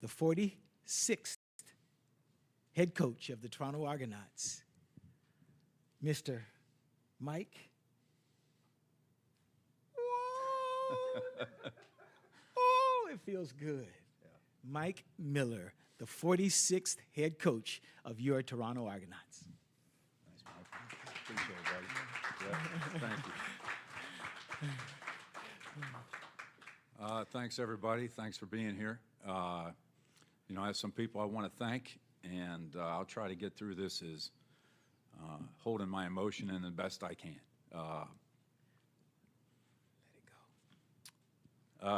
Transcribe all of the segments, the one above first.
the 46th head coach of the Toronto Argonauts, Mr. Mike. Oh, it feels good. Yeah. Mike Miller, the 46th head coach of your Toronto Argonauts. Nice, Mike. Appreciate it, buddy. Yeah, thank you. Thanks, everybody. Thanks for being here. You know, I have some people I want to thank, and I'll try to get through this as holding my emotion in the best I can.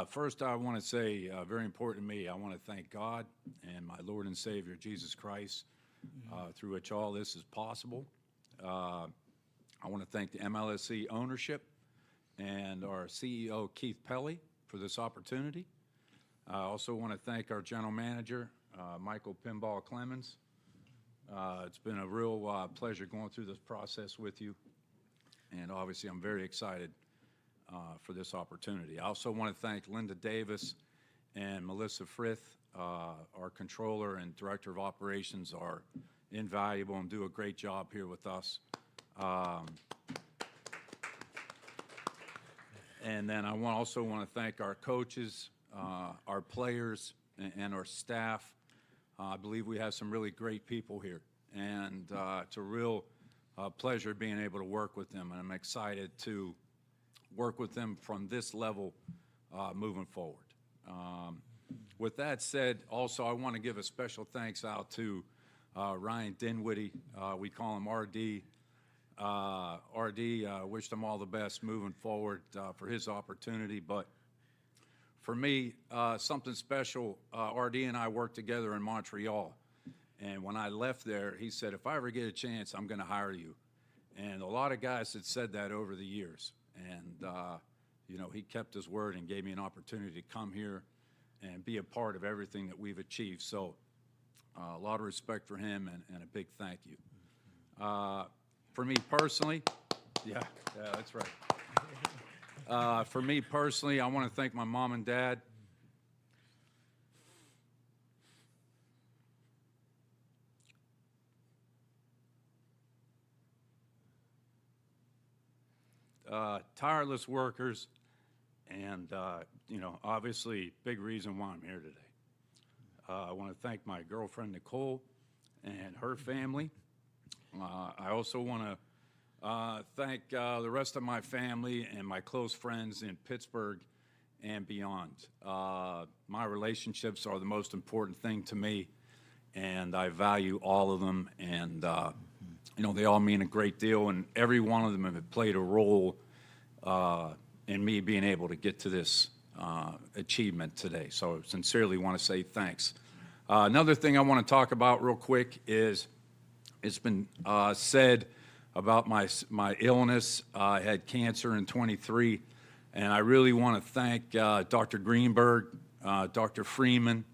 First, I want to say, very important to me, I want to thank God and my Lord and Savior, Jesus Christ, through which all this is possible. I want to thank the MLSC ownership and our CEO, Keith Pelly, for this opportunity. I also want to thank our general manager, Michael Pinball Clemons. It's been a real pleasure going through this process with you, and obviously I'm very excited for this opportunity. I also want to thank Linda Davis and Melissa Frith, our controller and director of operations, are invaluable and do a great job here with us. And then I also want to thank our coaches, our players, and our staff. I believe we have some really great people here, and it's a real pleasure being able to work with them, and I'm excited to work with them from this level moving forward. With that said, also I want to give a special thanks out to Ryan Dinwiddie. We call him RD. Wish him all the best moving forward for his opportunity. But for me, something special, RD and I worked together in Montreal. And when I left there, he said, if I ever get a chance, I'm going to hire you. And a lot of guys had said that over the years. And, you know, he kept his word and gave me an opportunity to come here and be a part of everything that we've achieved. So a lot of respect for him, and a big thank you. For me personally, yeah, that's right. For me personally, I want to thank my mom and dad. Tireless workers, and, you know, obviously big reason why I'm here today. I want to thank my girlfriend, Nicole, and her family. I also want to thank the rest of my family and my close friends in Pittsburgh and beyond. My relationships are the most important thing to me, and I value all of them, and you know, they all mean a great deal, and every one of them have played a role in me being able to get to this achievement today. So I sincerely want to say thanks. Another thing I want to talk about real quick is, it's been said about my illness. I had cancer in 23, and I really want to thank Dr. Greenberg, Dr. Freeman,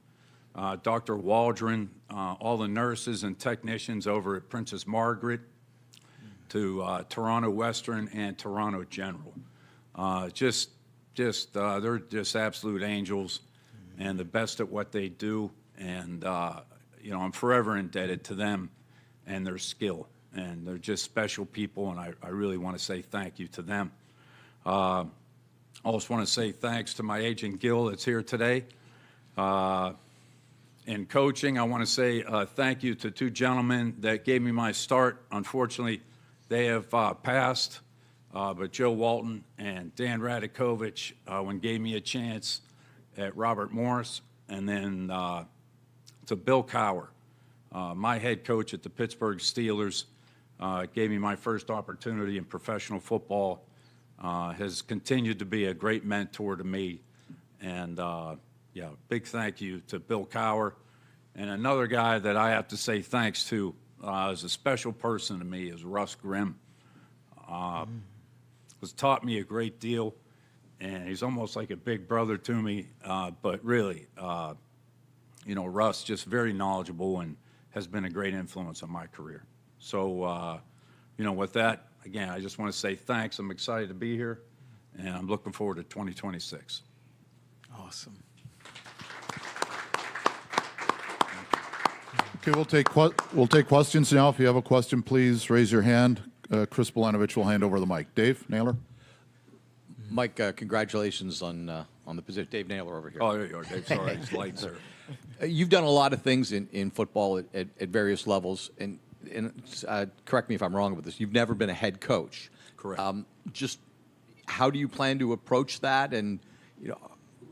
Dr. Waldron, all the nurses and technicians over at Princess Margaret, to Toronto Western and Toronto General. They're just absolute angels and the best at what they do. And, you know, I'm forever indebted to them and their skill. And they're just special people, and I really want to say thank you to them. I also want to say thanks to my agent, Gil, that's here today. In coaching, I want to say thank you to two gentlemen that gave me my start. Unfortunately, they have passed, but Joe Walton and Dan Radakovich, when gave me a chance at Robert Morris, and then to Bill Cowher, my head coach at the Pittsburgh Steelers, gave me my first opportunity in professional football, has continued to be a great mentor to me, and yeah, big thank you to Bill Cowher. And another guy that I have to say thanks to is a special person to me is Russ Grimm. Has taught me a great deal, and he's almost like a big brother to me, but really, you know, Russ, just very knowledgeable and has been a great influence on my career. So, you know, with that, again, I just want to say thanks. I'm excited to be here, and I'm looking forward to 2026. Awesome. Okay, we'll take questions now. If you have a question, please raise your hand. Chris Belanovich will hand over the mic. Dave Naylor. Mike, congratulations on the position. Dave Naylor over here. Oh, there you are, Dave. Sorry, it's light, sir. You've done a lot of things in football at various levels, and correct me if I'm wrong with this. You've never been a head coach. Correct. Just how do you plan to approach that, and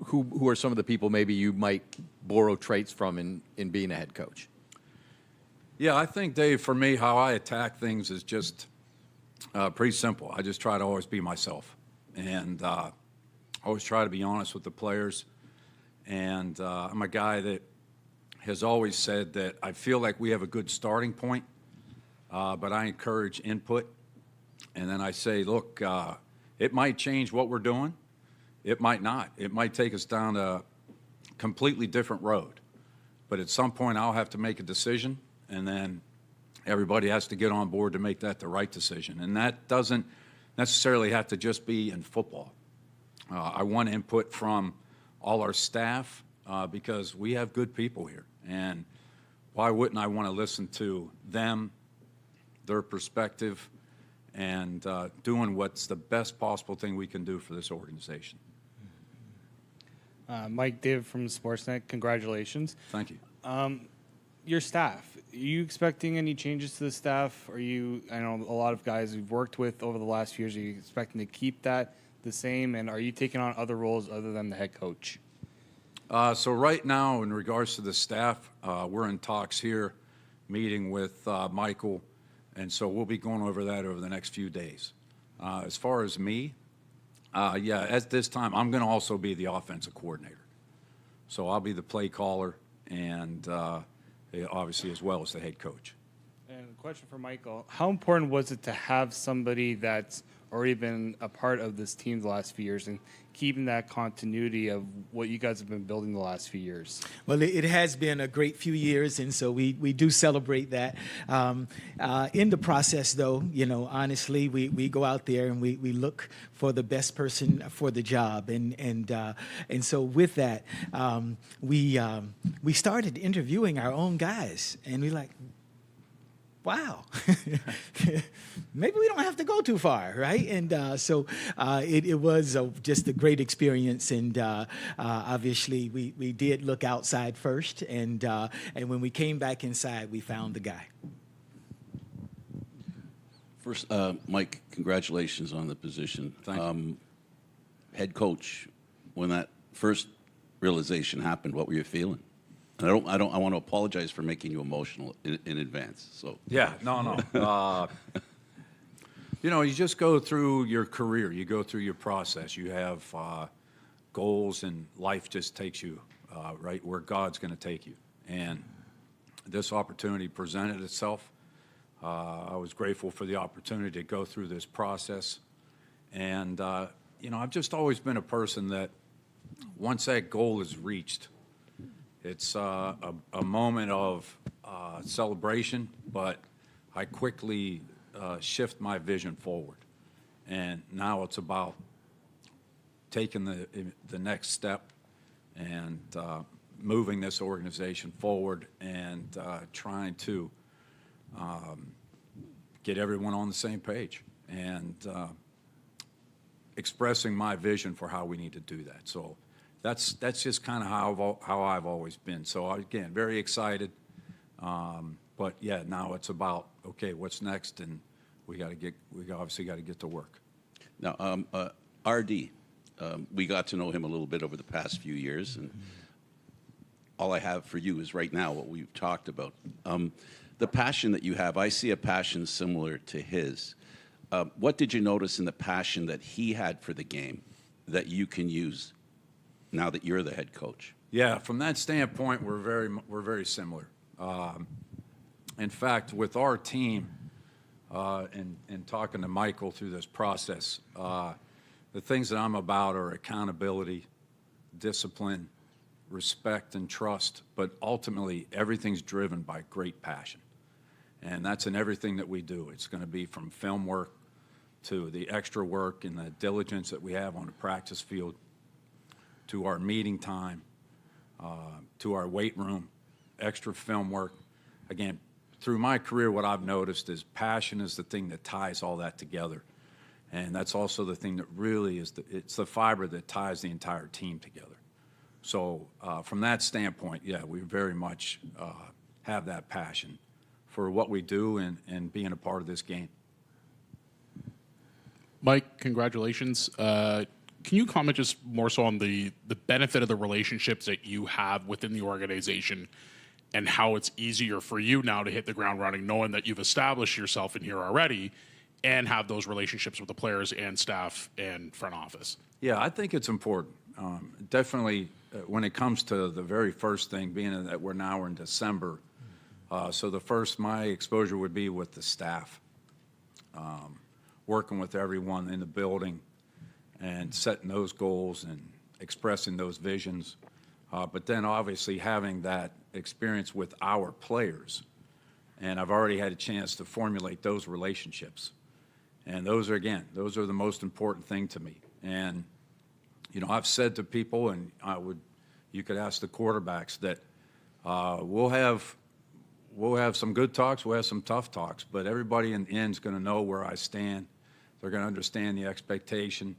who are some of the people maybe you might borrow traits from in being a head coach? Yeah, I think, Dave, for me, how I attack things is just pretty simple. I just try to always be myself, and always try to be honest with the players. And I'm a guy that has always said that I feel like we have a good starting point, but I encourage input. And then I say, look, it might change what we're doing. It might not. It might take us down a completely different road. But at some point, I'll have to make a decision, and then everybody has to get on board to make that the right decision. And that doesn't necessarily have to just be in football. I want input from all our staff because we have good people here. And why wouldn't I want to listen to them, their perspective, and doing what's the best possible thing we can do for this organization? Mike, Dave from Sportsnet, congratulations. Thank you. Your staff, are you expecting any changes to the staff? I know a lot of guys we've worked with over the last few years, are you expecting to keep that the same? And are you taking on other roles other than the head coach? So right now, in regards to the staff, we're in talks here, meeting with Michael, and so we'll be going over that over the next few days. As far as me, yeah, at this time, I'm going to also be the offensive coordinator. So I'll be the play caller, and obviously as well as the head coach. And a question for Michael. How important was it to have somebody that's already been a part of this team the last few years and keeping that continuity of what you guys have been building the last few years? Well, it has been a great few years, and so we do celebrate that. In the process, though, honestly, we go out there and we look for the best person for the job, and so with that, we started interviewing our own guys, and we're like, wow, maybe we don't have to go too far, right? And so it was just a great experience, and obviously we did look outside first, and when we came back inside, we found the guy. First, Mike, congratulations on the position. Thank you. Head coach, when that first realization happened, what were you feeling? And I want to apologize for making you emotional in advance. So Yeah, no. You just go through your career. You go through your process. You have goals, and life just takes you right where God's going to take you. And this opportunity presented itself. I was grateful for the opportunity to go through this process. And, I've just always been a person that once that goal is reached, it's a moment of celebration, but I quickly shift my vision forward. And now it's about taking the next step and moving this organization forward and trying to get everyone on the same page and expressing my vision for how we need to do that. So that's just kind of how I've always been. So again, very excited. But yeah, now it's about, okay, what's next? And we obviously got to get to work. now, RD, we got to know him a little bit over the past few years, and all I have for you is right now what we've talked about. The passion that you have, I see a passion similar to his. What did you notice in the passion that he had for the game that you can use now that you're the head coach? Yeah, from that standpoint, we're very similar. In fact, with our team, and talking to Michael through this process, the things that I'm about are accountability, discipline, respect, and trust. But ultimately, everything's driven by great passion. And that's in everything that we do. It's going to be from film work to the extra work and the diligence that we have on the practice field, to our meeting time, to our weight room, extra film work. again, through my career, what I've noticed is passion is the thing that ties all that together. And that's also the thing that really is, it's the fiber that ties the entire team together. So from that standpoint, yeah, we very much have that passion for what we do and being a part of this game. Mike, congratulations. Can you comment just more so on the benefit of the relationships that you have within the organization and how it's easier for you now to hit the ground running, knowing that you've established yourself in here already and have those relationships with the players and staff and front office? Yeah, I think it's important. Definitely when it comes to the very first thing, being that we're in December, so my exposure would be with the staff, working with everyone in the building and setting those goals and expressing those visions. But then obviously having that experience with our players. And I've already had a chance to formulate those relationships. And those are the most important thing to me. And, you know, I've said to people, and you could ask the quarterbacks, that we'll have some good talks, we'll have some tough talks, but everybody in the end is going to know where I stand. They're going to understand the expectation.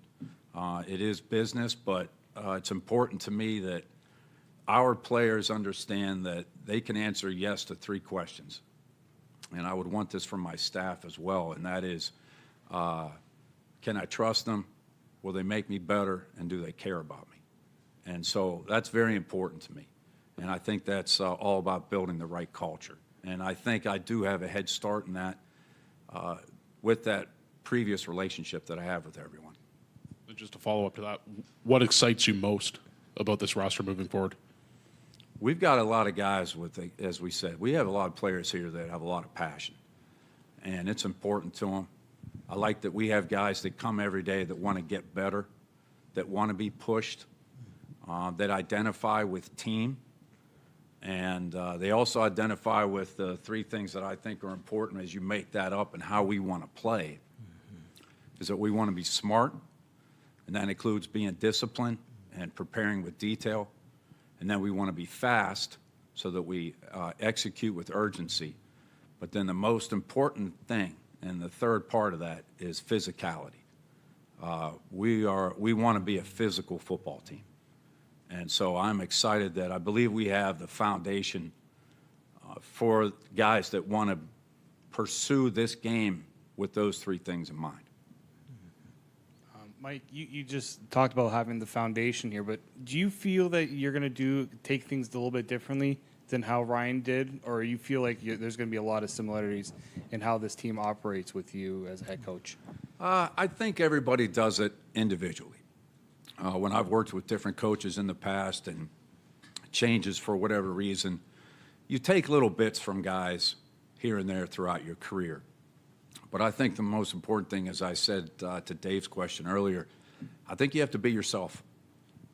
It is business, but it's important to me that our players understand that they can answer yes to 3 questions. And I would want this from my staff as well, and that is, can I trust them? Will they make me better? And do they care about me? And so that's very important to me. And I think that's all about building the right culture. And I think I do have a head start in that with that previous relationship that I have with everyone. And just to follow up to that, what excites you most about this roster moving forward? We've got a lot of guys as we said, we have a lot of players here that have a lot of passion, and it's important to them. I like that we have guys that come every day that want to get better, that want to be pushed, that identify with team, and they also identify with the 3 things that I think are important as you make that up and how we want to play, is that we want to be smart, and that includes being disciplined and preparing with detail. And then we want to be fast so that we execute with urgency. But then the most important thing, and the third part of that, is physicality. We want to be a physical football team. And so I'm excited that I believe we have the foundation for guys that want to pursue this game with those 3 things in mind. Mike, you just talked about having the foundation here, but do you feel that you're going to take things a little bit differently than how Ryan did, or you feel like there's going to be a lot of similarities in how this team operates with you as a head coach? I think everybody does it individually. When I've worked with different coaches in the past and changes for whatever reason, you take little bits from guys here and there throughout your career. But I think the most important thing, as I said to Dave's question earlier, I think you have to be yourself.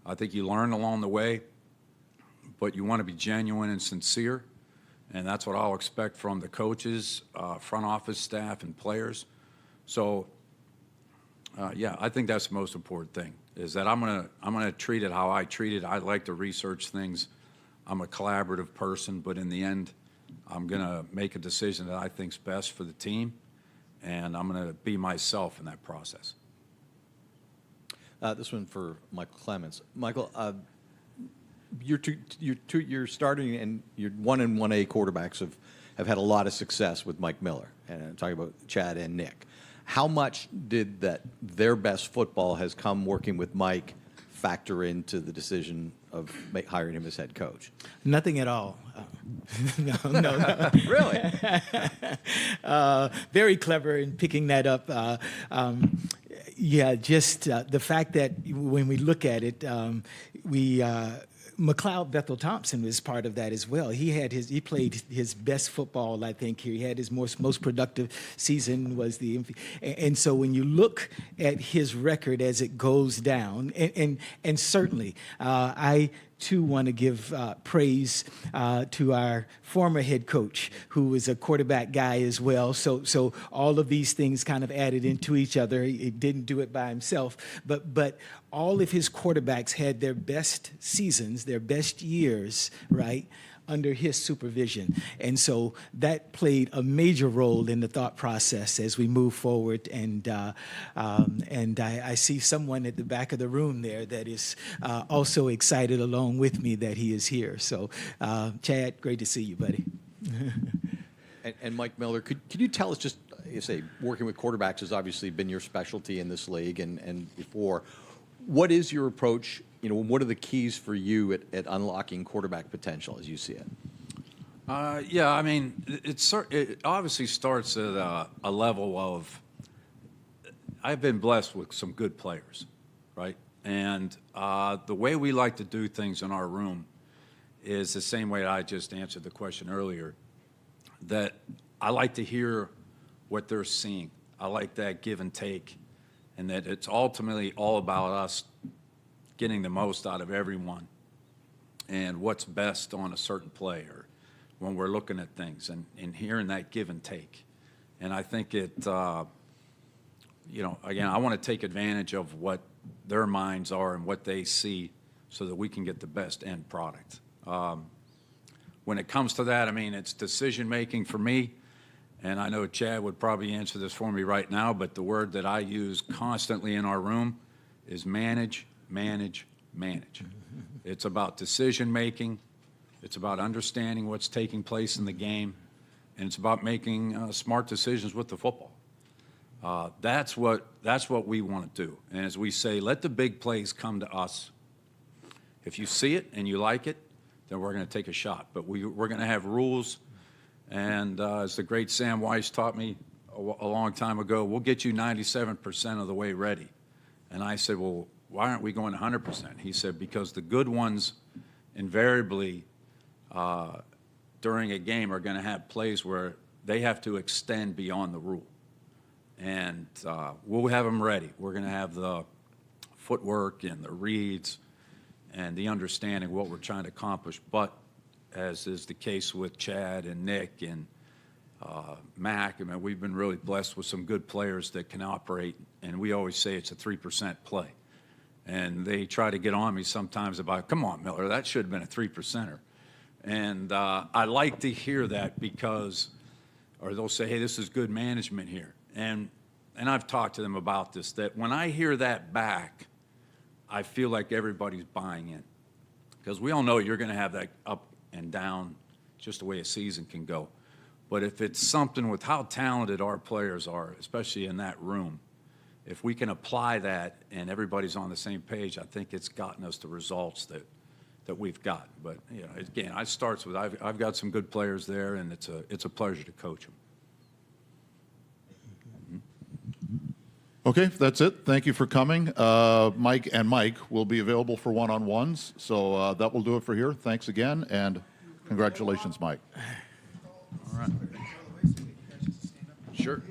I think you learn along the way, but you want to be genuine and sincere, and that's what I'll expect from the coaches, front office staff, and players. So, yeah, I think that's the most important thing, is that I'm gonna treat it how I treat it. I like to research things. I'm a collaborative person, but in the end, I'm gonna make a decision that I think's best for the team. And I'm going to be myself in that process. This one for Michael Clemons. Michael, you're starting, and your 1 and 1A quarterbacks have had a lot of success with Mike Miller, and I'm talking about Chad and Nick. How much did their best football has come working with Mike factor into the decision of hiring him as head coach? Nothing at all. No. Really? Very clever in picking that up. Yeah, just the fact that when we look at it, McLeod Bethel Thompson was part of that as well. He played his best football, I think. He had his most productive season and so when you look at his record as it goes down, and certainly I too want to give praise to our former head coach, who was a quarterback guy as well. So all of these things kind of added into each other. He didn't do it by himself, but all of his quarterbacks had their best seasons, their best years, right, under his supervision. And so that played a major role in the thought process as we move forward. And I see someone at the back of the room there that is also excited along with me that he is here. So, Chad, great to see you, buddy. And Mike Miller, could you tell us, just, you say, working with quarterbacks has obviously been your specialty in this league and before. What is your approach? You know, what are the keys for you at unlocking quarterback potential as you see it? Yeah, I mean, it obviously starts at a level of, I've been blessed with some good players, right? And the way we like to do things in our room is the same way I just answered the question earlier, that I like to hear what they're seeing. I like that give and take, and that it's ultimately all about us getting the most out of everyone and what's best on a certain play or when we're looking at things and hearing that give and take. And I think it, you know, again, I want to take advantage of what their minds are and what they see so that we can get the best end product. When it comes to that, I mean, it's decision-making for me. And I know Chad would probably answer this for me right now, but the word that I use constantly in our room is manage, manage, manage. It's about decision-making. It's about understanding what's taking place in the game. And it's about making smart decisions with the football. That's what we want to do. And as we say, let the big plays come to us. If you see it and you like it, then we're going to take a shot. But we're going to have rules. And as the great Sam Weiss taught me a long time ago, we'll get you 97% of the way ready. And I said, well, why aren't we going 100%? He said, because the good ones invariably during a game are going to have plays where they have to extend beyond the rule. And we'll have them ready. We're going to have the footwork and the reads and the understanding of what we're trying to accomplish. But as is the case with Chad and Nick and Mac, I mean, we've been really blessed with some good players that can operate, and we always say it's a 3% play. And they try to get on me sometimes about, come on, Miller, that should have been a 3%er. And I like to hear that because, or they'll say, hey, this is good management here. And I've talked to them about this, that when I hear that back, I feel like everybody's buying in. Because we all know you're going to have that up and down, just the way a season can go. But if it's something with how talented our players are, especially in that room, if we can apply that and everybody's on the same page, I think it's gotten us the results that we've got. But you know, again, it starts with I've got some good players there, and it's a pleasure to coach them. Okay, that's it. Thank you for coming. Mike and Mike will be available for one-on-ones, so that will do it for here. Thanks again, and congratulations, Mike. All right. Sure.